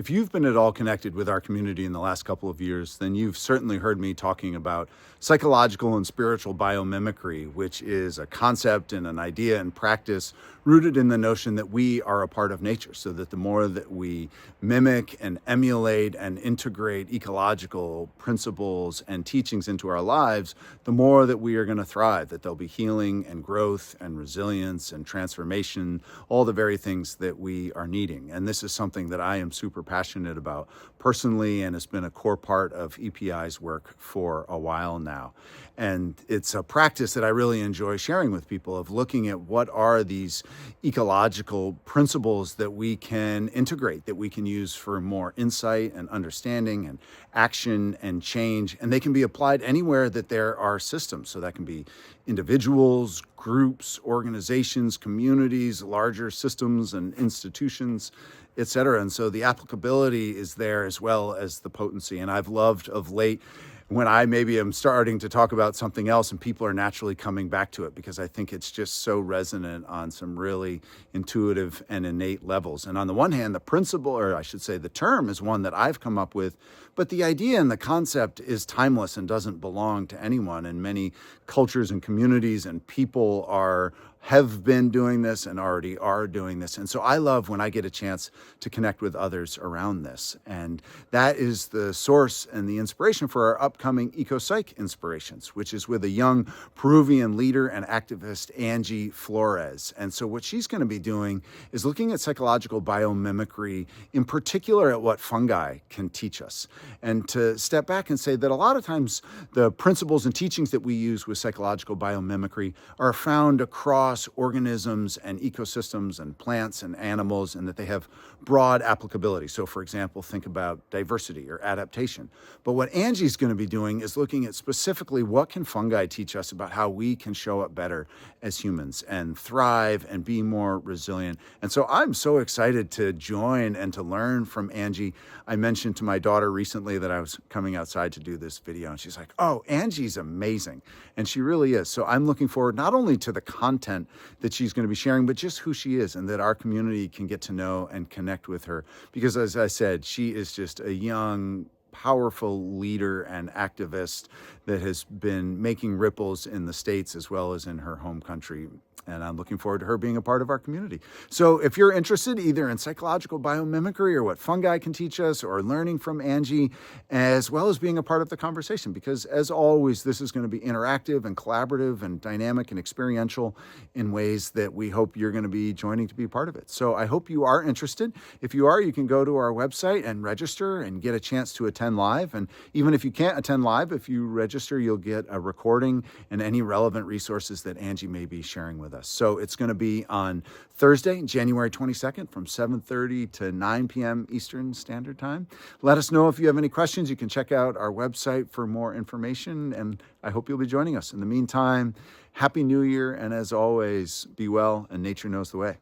If you've been at all connected with our community in the last couple of years, then you've certainly heard me talking about psychological and spiritual biomimicry, which is a concept and an idea and practice rooted in the notion that we are a part of nature, so that the more that we mimic and emulate and integrate ecological principles and teachings into our lives, the more that we are going to thrive, that there'll be healing and growth and resilience and transformation, all the very things that we are needing. And this is something that I am super passionate about personally, and it's been a core part of EPI's work for a while now. And it's a practice that I really enjoy sharing with people, of looking at what are these ecological principles that we can integrate, that we can use for more insight and understanding and action and change. And they can be applied anywhere that there are systems. So that can be individuals, groups, organizations, communities, larger systems and institutions, etc. And so the applicability is there as well as the potency. And I've loved of late when I maybe am starting to talk about something else and people are naturally coming back to it, because I think it's just so resonant on some really intuitive and innate levels. And on the one hand, the principle, or I should say the term, is one that I've come up with, but the idea and the concept is timeless and doesn't belong to anyone. And many cultures and communities and people have been doing this and already are doing this. And so I love when I get a chance to connect with others around this. And that is the source and the inspiration for our upcoming EcoPsych Inspirations, which is with a young Peruvian leader and activist, Angie Flores. And so what she's going to be doing is looking at psychological biomimicry, in particular at what fungi can teach us. And to step back and say that a lot of times the principles and teachings that we use with psychological biomimicry are found across organisms and ecosystems and plants and animals, and that they have broad applicability. So for example, think about diversity or adaptation. But what Angie's going to be doing is looking at specifically what can fungi teach us about how we can show up better as humans and thrive and be more resilient. And so I'm so excited to join and to learn from Angie. I mentioned to my daughter recently that I was coming outside to do this video, and she's like, "Oh, Angie's amazing." And she really is. So I'm looking forward not only to the content that she's going to be sharing, but just who she is, and that our community can get to know and connect with her. Because as I said, she is just a young, powerful leader and activist that has been making ripples in the States as well as in her home country. And I'm looking forward to her being a part of our community. So if you're interested either in psychological biomimicry or what fungi can teach us, or learning from Angie, as well as being a part of the conversation, because as always, this is going to be interactive and collaborative and dynamic and experiential in ways that we hope you're going to be joining to be a part of it. So I hope you are interested. If you are, you can go to our website and register and get a chance to attend live. And even if you can't attend live, if you register, you'll get a recording and any relevant resources that Angie may be sharing with us. So it's going to be on Thursday, January 22nd from 7:30 to 9 p.m. Eastern Standard Time. Let us know if you have any questions. You can check out our website for more information, and I hope you'll be joining us. In the meantime, Happy New Year, and as always, be well, and nature knows the way.